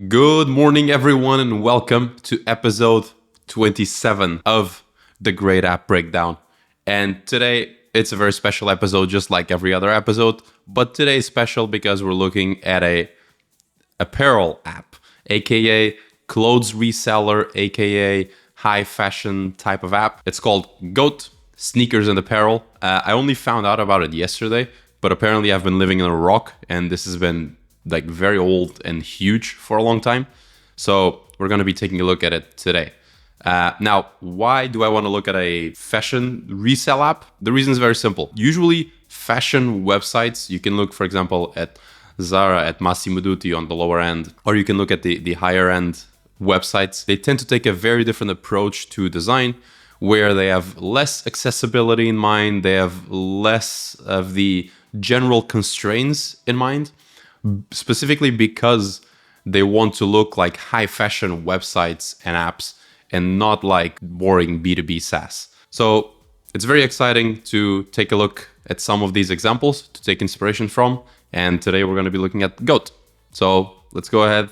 Good morning, everyone, and welcome to episode 27 of the Great App Breakdown. And today, it's a very special episode, just like every other episode. But today is special because we're looking at a apparel app, aka clothes reseller, aka high fashion type of app. It's called GOAT, Sneakers and Apparel. I only found out about it yesterday, but apparently I've been living in a rock, and this has been like very old and huge for a long time. So we're going to be taking a look at it today. Now, why do I want to look at a fashion resale app? The reason is very simple. Usually fashion websites, you can look, for example, at Zara, at Massimo Dutti on the lower end, or you can look at the higher end websites. They tend to take a very different approach to design, where they have less accessibility in mind, they have less of the general constraints in mind, specifically because they want to look like high fashion websites and apps and not like boring B2B SaaS. So it's very exciting to take a look at some of these examples to take inspiration from. And today we're going to be looking at GOAT. So let's go ahead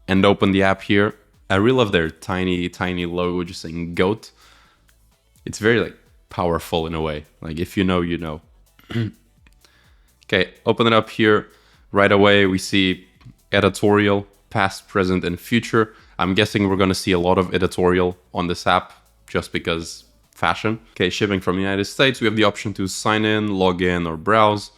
and open the app here. I really love their tiny logo just saying GOAT. It's very like powerful in a way. Like if you know, you know. Okay, open it up here. Right away, we see editorial, past, present, and future. I'm guessing we're going to see a lot of editorial on this app just because fashion. Okay, shipping from the United States. We have the option to sign in, log in, or browse.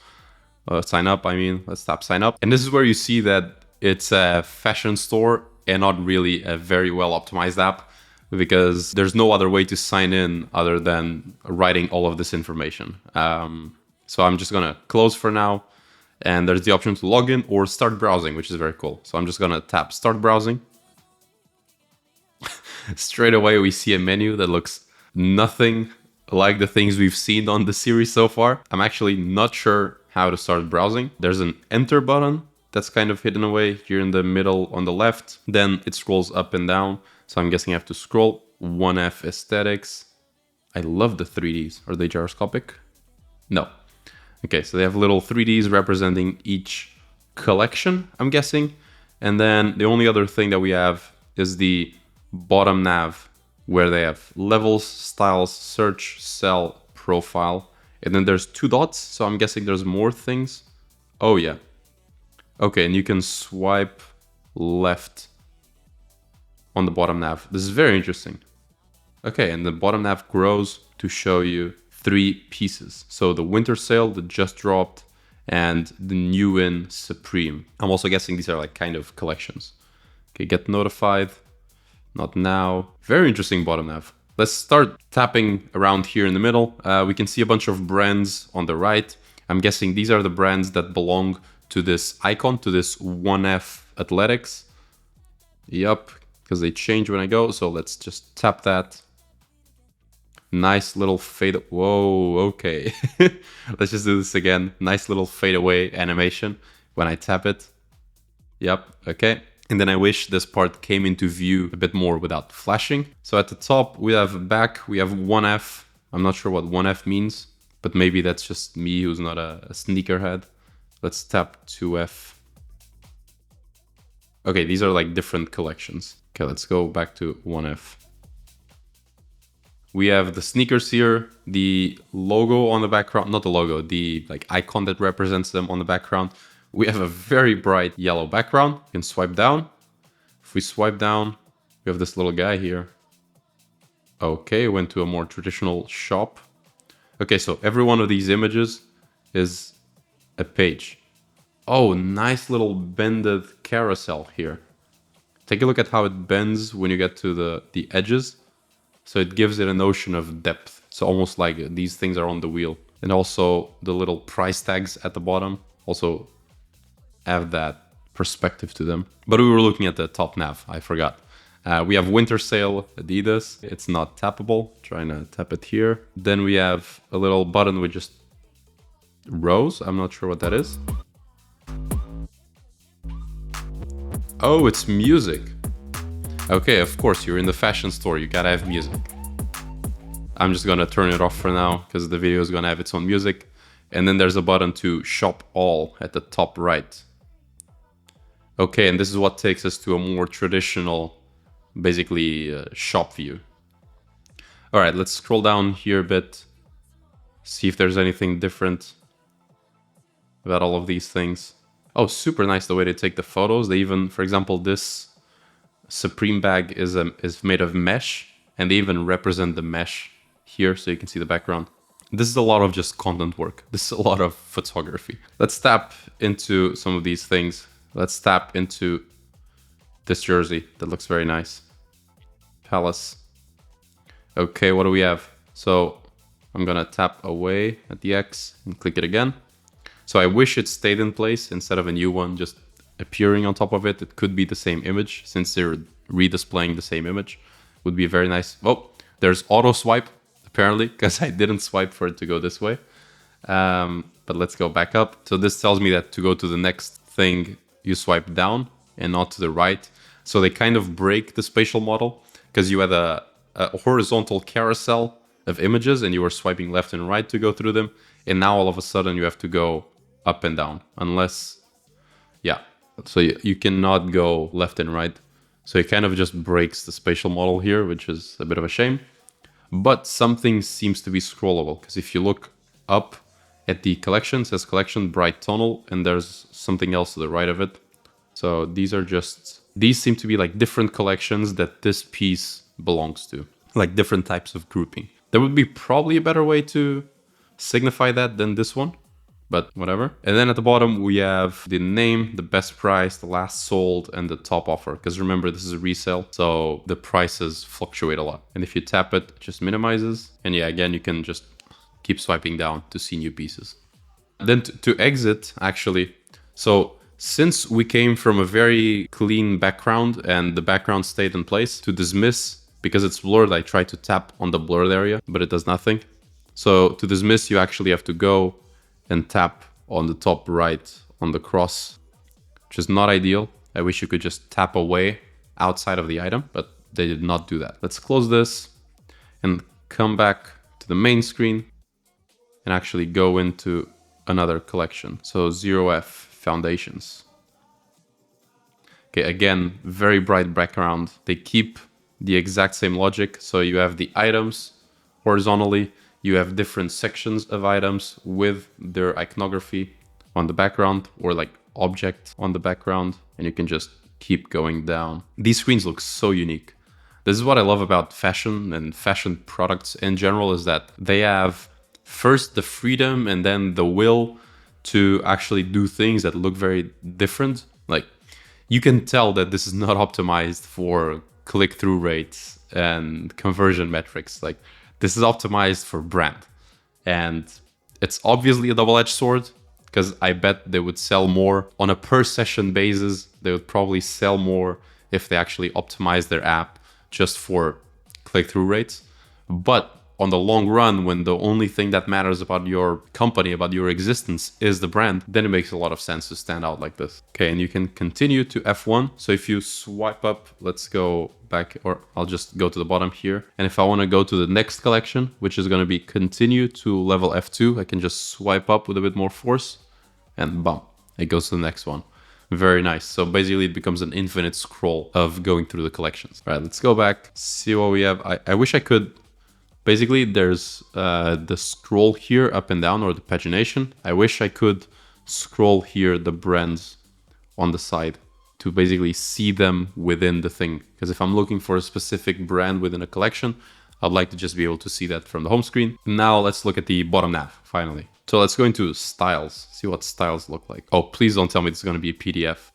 Sign up, I mean. Let's tap sign up. And this is where you see that it's a fashion store and not really a very well optimized app, because there's no other way to sign in other than writing all of this information. So I'm just going to close for now. And there's the option to log in or start browsing, which is very cool. So I'm just going to tap start browsing. Straight away, we see a menu that looks nothing like the things we've seen on the series so far. I'm actually not sure how to start browsing. There's an enter button that's kind of hidden away here in the middle on the left. Then it scrolls up and down. So I'm guessing I have to scroll. 1F aesthetics. I love the 3Ds. Are they gyroscopic? No. Okay, so they have little 3Ds representing each collection, I'm guessing. And then the only other thing that we have is the bottom nav, where they have levels, styles, search, sell, profile. And then there's 2 dots, so I'm guessing there's more things. Oh yeah. Okay, and you can swipe left on the bottom nav. This is very interesting. Okay, and the bottom nav grows to show you 3 pieces. So the winter sale that just dropped and the new in Supreme. I'm also guessing these are like kind of collections. Okay, get notified. Not now. Very interesting bottom nav. Let's start tapping around here in the middle. We can see a bunch of brands on the right. I'm guessing these are the brands that belong to this icon, to this 1F Athletics. Yup, because they change when I go. So let's just tap that. Nice little fade. Whoa, okay. Let's just do this again. Nice little fade away animation when I tap it. Yep, okay. And then I wish this part came into view a bit more without flashing. So at the top, we have back, we have 1F. I'm not sure what 1F means, but maybe that's just me who's not a sneakerhead. Let's tap 2F. Okay, these are like different collections. Okay, let's go back to 1F. We have the sneakers here, the logo on the background, not the logo, the like icon that represents them on the background. We have a very bright yellow background. You can swipe down. If we swipe down, we have this little guy here. Okay, went to a more traditional shop. Okay, so every one of these images is a page. Oh, nice little bended carousel here. Take a look at how it bends when you get to the edges. So it gives it a notion of depth. So almost like these things are on the wheel. And also the little price tags at the bottom also have that perspective to them. But we were looking at the top nav, I forgot. We have winter sale Adidas. It's not tappable. Trying to tap it here. Then we have a little button with just rows. I'm not sure what that is. Oh, it's music. Okay, of course, you're in the fashion store. You gotta have music. I'm just gonna turn it off for now because the video is gonna have its own music. And then there's a button to shop all at the top right. Okay, and this is what takes us to a more traditional, basically, shop view. All right, let's scroll down here a bit, see if there's anything different about all of these things. Oh, super nice the way they take the photos. They even, for example, this Supreme bag is made of mesh, and they even represent the mesh here so you can see the background. This is a lot of just content work. This is a lot of photography. Let's tap into some of these things. Let's tap into this jersey that looks very nice. Palace. Okay, what do we have? So I'm gonna tap away at the X and click it again. So I wish it stayed in place instead of a new one just appearing on top of it. It could be the same image since they're redisplaying the same image. Would be very nice. Oh, there's auto swipe apparently because I didn't swipe for it to go this way. But let's go back up. So this tells me that to go to the next thing, you swipe down and not to the right. So they kind of break the spatial model because you had a horizontal carousel of images and you were swiping left and right to go through them. And now all of a sudden you have to go up and down unless, yeah. So you cannot go left and right. So it kind of just breaks the spatial model here, which is a bit of a shame. But something seems to be scrollable because if you look up at the collection, it says collection bright tonal, and there's something else to the right of it. So these seem to be like different collections that this piece belongs to, like different types of grouping. There would be probably a better way to signify that than this one, but whatever. And then at the bottom, we have the name, the best price, the last sold, and the top offer. Because remember, this is a resale, so the prices fluctuate a lot. And if you tap it, it just minimizes. And yeah, again, you can just keep swiping down to see new pieces. Then to exit, actually, so since we came from a very clean background and the background stayed in place, to dismiss, because it's blurred, I try to tap on the blurred area, but it does nothing. So to dismiss, you actually have to go and tap on the top right on the cross, which is not ideal. I wish you could just tap away outside of the item, but they did not do that. Let's close this and come back to the main screen and actually go into another collection. So 0F foundations. Okay, again, very bright background. They keep the exact same logic. So you have the items horizontally, you have different sections of items with their iconography on the background or like object on the background, and you can just keep going down. These screens look so unique. This is what I love about fashion and fashion products in general, is that they have first the freedom and then the will to actually do things that look very different. Like you can tell that this is not optimized for click-through rates and conversion metrics. Like this is optimized for brand. And it's obviously a double-edged sword because I bet they would sell more on a per session basis. They would probably sell more if they actually optimize their app just for click-through rates. But on the long run, when the only thing that matters about your company, about your existence is the brand, then it makes a lot of sense to stand out like this. Okay, and you can continue to F1. So if you swipe up, let's go back, or I'll just go to the bottom here. And if I want to go to the next collection, which is going to be continue to level F2, I can just swipe up with a bit more force and bam, it goes to the next one. Very nice. So basically it becomes an infinite scroll of going through the collections. All right, let's go back, see what we have. I wish I could. Basically, there's the scroll here up and down, or the pagination. I wish I could scroll here the brands on the side to basically see them within the thing. Because if I'm looking for a specific brand within a collection, I'd like to just be able to see that from the home screen. Now let's look at the bottom nav, finally. So let's go into styles, see what styles look like. Oh, please don't tell me it's going to be a PDF.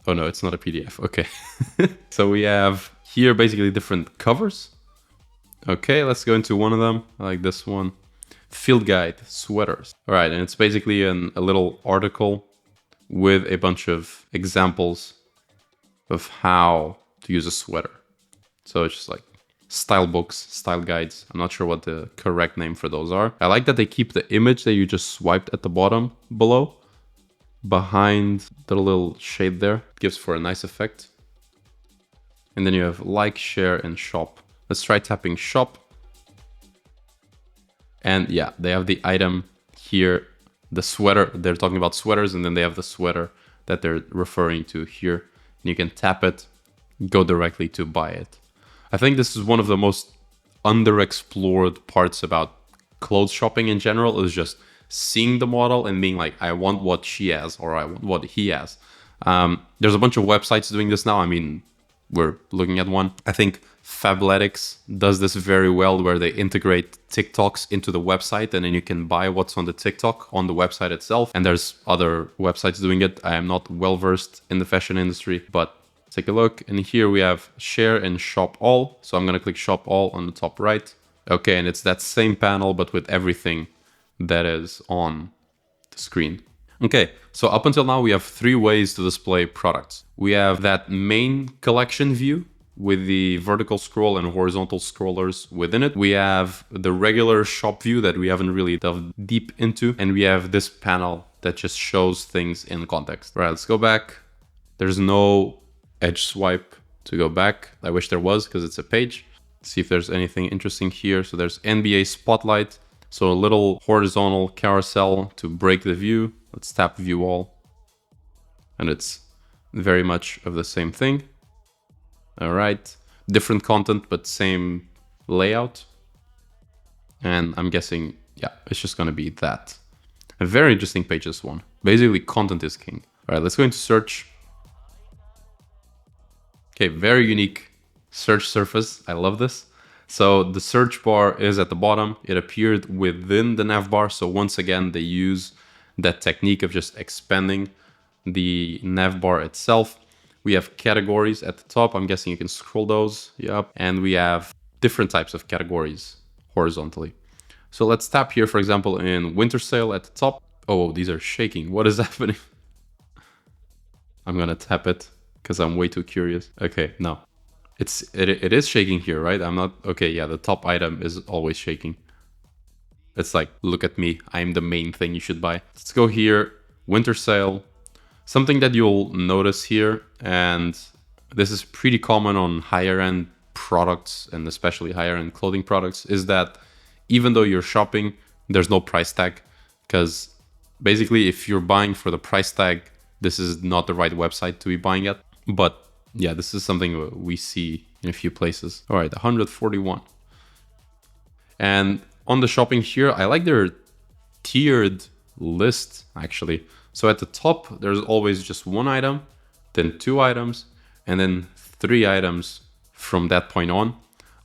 Oh no, it's not a PDF. Okay. So we have here basically different covers. Okay, let's go into one of them. I like this one. Field guide, sweaters. All right, and it's basically a little article with a bunch of examples of how to use a sweater. So it's just like style books, style guides. I'm not sure what the correct name for those are. I like that they keep the image that you just swiped at the bottom below, behind the little shade there. It gives for a nice effect. And then you have like, share, and shop. Let's try tapping shop. And yeah, they have the item here, the sweater. They're talking about sweaters, and then they have the sweater that they're referring to here. And you can tap it, go directly to buy it. I think this is one of the most underexplored parts about clothes shopping in general, is just seeing the model and being like, I want what she has, or I want what he has. There's a bunch of websites doing this now. I mean, we're looking at one. I think Fabletics does this very well, where they integrate TikToks into the website, and then you can buy what's on the TikTok on the website itself. And there's other websites doing it. I am not well versed in the fashion industry, but take a look. And here we have share and shop all. So I'm going to click shop all on the top right. Okay, and it's that same panel, but with everything that is on the screen. Okay, so up until now, we have 3 ways to display products. We have that main collection view with the vertical scroll and horizontal scrollers within it. We have the regular shop view that we haven't really delved deep into. And we have this panel that just shows things in context. All right, let's go back. There's no edge swipe to go back. I wish there was, because it's a page. Let's see if there's anything interesting here. So there's NBA Spotlight. So a little horizontal carousel to break the view. Let's tap view all. And it's very much of the same thing. All right. Different content, but same layout. And I'm guessing, yeah, it's just going to be that. A very interesting page, this one. Basically, content is king. All right, let's go into search. Okay, very unique search surface. I love this. So the search bar is at the bottom. It appeared within the nav bar. So once again, they use that technique of just expanding the nav bar itself. We have categories at the top. I'm guessing you can scroll those. Yep. And we have different types of categories horizontally. So let's tap here, for example, in winter sale at the top. Oh, these are shaking. What is happening? I'm going to tap it because I'm way too curious. Okay, no. It is shaking here, right? I'm not... Okay, yeah, the top item is always shaking. It's like, look at me. I'm the main thing you should buy. Let's go here. Winter sale. Something that you'll notice here, and this is pretty common on higher end products and especially higher end clothing products, is that even though you're shopping, there's no price tag. Because basically, if you're buying for the price tag, this is not the right website to be buying at. But yeah, this is something we see in a few places. All right, 141. And on the shopping here, I like their tiered list, actually. So at the top, there's always just 1 item, then 2 items, and then 3 items from that point on.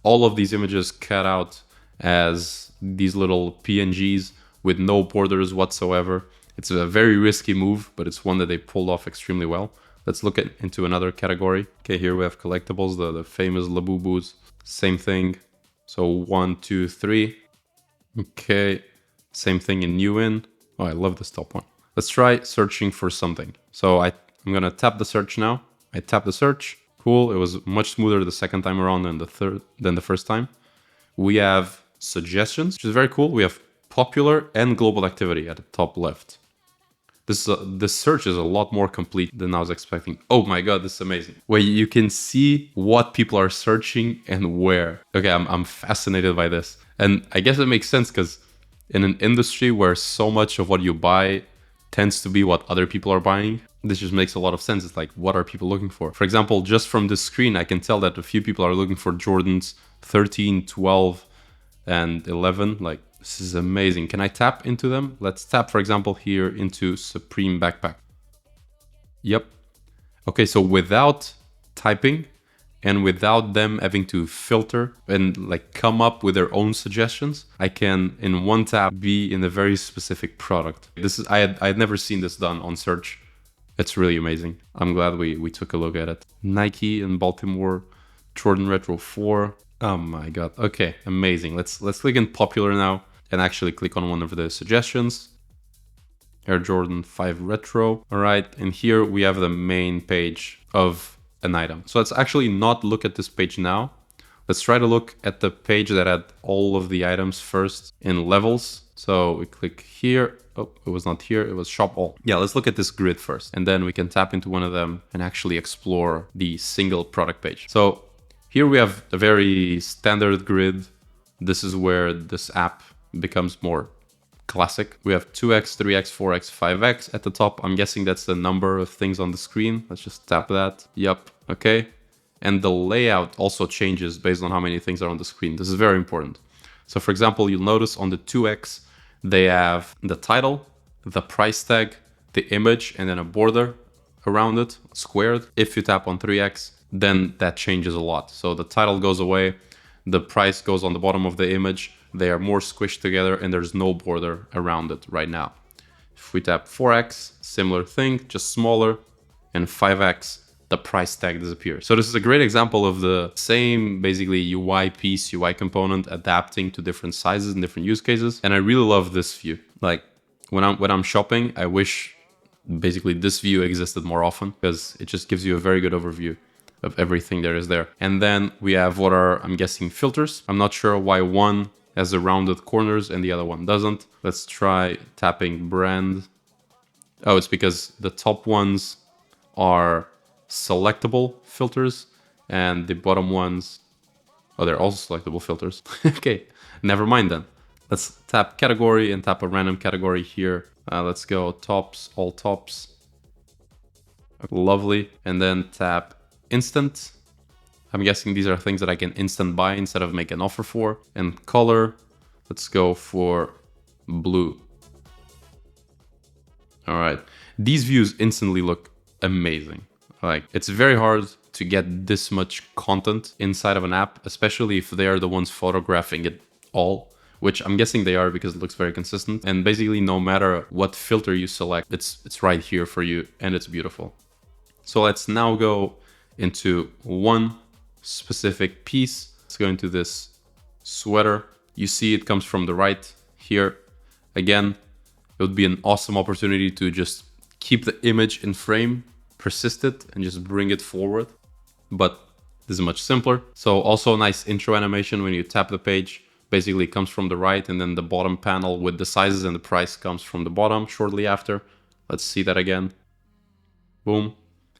All of these images cut out as these little PNGs with no borders whatsoever. It's a very risky move, but it's one that they pulled off extremely well. Let's look into another category. Okay, here we have collectibles, the famous Labubus. Same thing. So 1, 2, 3. Okay, same thing in new in. Oh, I love this top one. Let's try searching for something. So I'm going to tap the search now. I tap the search. Cool. It was much smoother the second time around than the first time. We have suggestions, which is very cool. We have popular and global activity at the top left. This search is a lot more complete than I was expecting. Oh my god, this is amazing. Where you can see what people are searching and where. Okay, I'm fascinated by this. And I guess it makes sense because in an industry where so much of what you buy tends to be what other people are buying, this just makes a lot of sense. It's like, what are people looking for? For example, just from this screen, I can tell that a few people are looking for Jordans 13, 12, and 11. Like, this is amazing. Can I tap into them? Let's tap, for example, here into Supreme backpack. Yep. Okay, so without typing and without them having to filter and like come up with their own suggestions, I can in one tap be in a very specific product. I had never seen this done on search. It's really amazing. I'm glad we took a look at it. Nike in Baltimore, Jordan Retro 4. Oh my god. Okay, amazing. Let's click in popular now and actually click on one of the suggestions. Air Jordan 5 Retro. All right, and here we have the main page of an item. So let's actually not look at this page now. Let's try to look at the page that had all of the items first in levels. So we click here. Oh, it was not here, it was shop all. Yeah, let's look at this grid first. And then we can tap into one of them and actually explore the single product page. So here we have a very standard grid. This is where this app becomes more Classic. We have 2x, 3x, 4x, 5x at the top. I'm guessing that's the number of things on the screen. Let's just tap that. Yep. Okay. And the layout also changes based on how many things are on the screen. This is very important. So for example, you'll notice on the 2x, they have the title, the price tag, the image, and then a border around it, squared. If you tap on 3x, then that changes a lot. So the title goes away, the price goes on the bottom of the image, they are more squished together, and there's no border around it right now. If we tap 4x, similar thing, just smaller, and 5x, the price tag disappears. So this is a great example of the same basically UI piece, UI component adapting to different sizes and different use cases. And I really love this view. Like when I'm shopping, I wish basically this view existed more often because it just gives you a very good overview of everything there is there. And then we have what are, I'm guessing, filters. I'm not sure why one has the rounded corners and the other one doesn't. Let's try tapping brand. Oh, it's because the top ones are selectable filters and the bottom ones, oh, they're also selectable filters. Okay, never mind then. Let's tap category and tap a random category here. Let's go tops, all tops. Lovely. And then tap instant. I'm guessing these are things that I can instant buy instead of make an offer for. And color, let's go for blue. All right. These views instantly look amazing. Like, it's very hard to get this much content inside of an app, especially if they are the ones photographing it all, which I'm guessing they are because it looks very consistent. And basically, no matter what filter you select, it's right here for you, and it's beautiful. So let's now go into one specific piece. Let's go into this sweater. You see it comes from the right here. Again, it would be an awesome opportunity to just keep the image in frame, persist it, and just bring it forward. But this is much simpler. So also a nice intro animation when you tap the page. Basically it comes from the right, and then the bottom panel with the sizes and the price comes from the bottom shortly after. Let's see that again. Boom.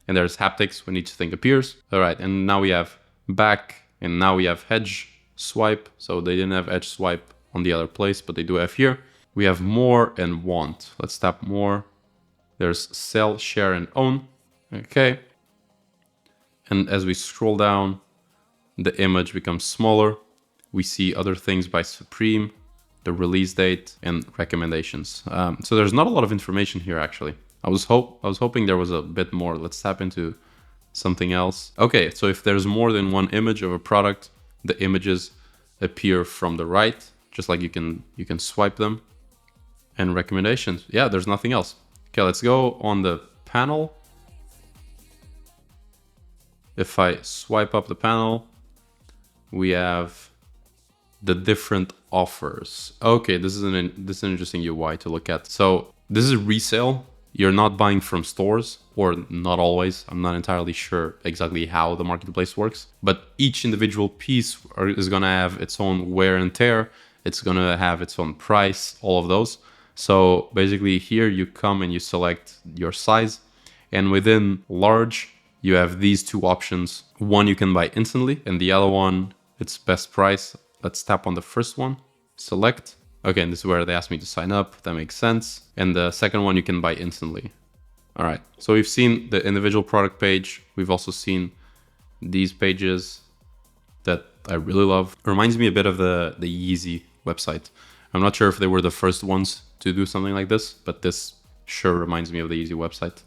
And there's haptics when each thing appears. All right, and now we have back, and now we have edge swipe. So they didn't have edge swipe on the other place, but they do have here. We have more and want. Let's tap more. There's sell, share, and own. Okay. And as we scroll down, the image becomes smaller. We see other things by Supreme, the release date, and recommendations. So there's not a lot of information here, actually. I was hoping there was a bit more. Let's tap into something else. Okay, so if there's more than one image of a product, the images appear from the right, just like you can swipe them. And recommendations. Yeah, there's nothing else. Okay, let's go on the panel. If I swipe up the panel, we have the different offers. Okay, this is an interesting UI to look at. So this is resale. You're not buying from stores, or not always. I'm not entirely sure exactly how the marketplace works, but each individual piece is gonna have its own wear and tear. It's gonna have its own price, all of those. So basically here you come and you select your size, and within large, you have these two options. One you can buy instantly, and the other one, it's best price. Let's tap on the first one, select. Okay, and this is where they asked me to sign up. That makes sense. And the second one you can buy instantly. All right, so we've seen the individual product page. We've also seen these pages that I really love. It reminds me a bit of the Yeezy website. I'm not sure if they were the first ones to do something like this, but this sure reminds me of the Yeezy website.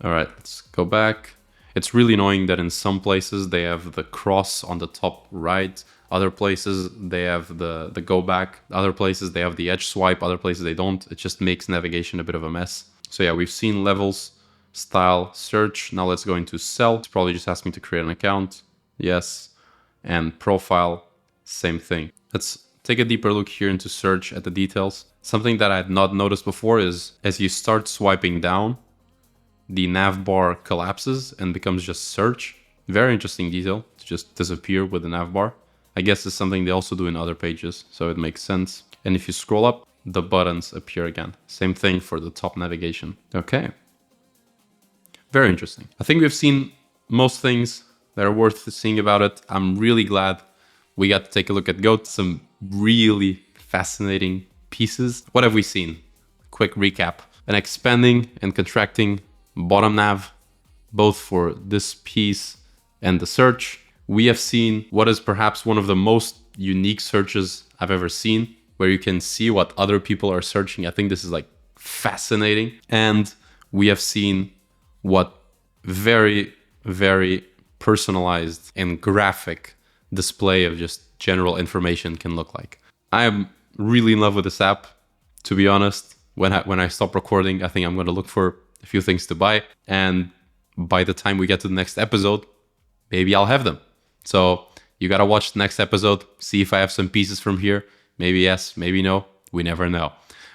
All right, let's go back. It's really annoying that in some places they have the cross on the top right. Other places they have the go back. Other places they have the edge swipe. Other places they don't. It just makes navigation a bit of a mess. So yeah, we've seen levels, style, search. Now let's go into sell. It's probably just asked me to create an account. Yes. And profile, same thing. Let's take a deeper look here into search at the details. Something that I had not noticed before is as you start swiping down, the nav bar collapses and becomes just search. Very interesting detail to just disappear with the nav bar. I guess it's something they also do in other pages, so it makes sense. And if you scroll up, the buttons appear again. Same thing for the top navigation. Okay. Very interesting. I think we've seen most things that are worth seeing about it. I'm really glad we got to take a look at Goat. Some really fascinating pieces. What have we seen? Quick recap. An expanding and contracting bottom nav, both for this piece and the search. We have seen what is perhaps one of the most unique searches I've ever seen, where you can see what other people are searching. I think this is like fascinating. And we have seen what very, very personalized and graphic display of just general information can look like. I'm really in love with this app. To be honest, when I stop recording, I think I'm going to look for a few things to buy. And by the time we get to the next episode, maybe I'll have them. So you got to watch the next episode, see if I have some pieces from here. Maybe yes, maybe no. We never know.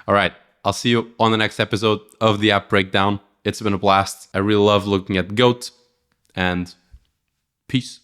All right. I'll see you on the next episode of the app breakdown. It's been a blast. I really love looking at GOAT, and peace.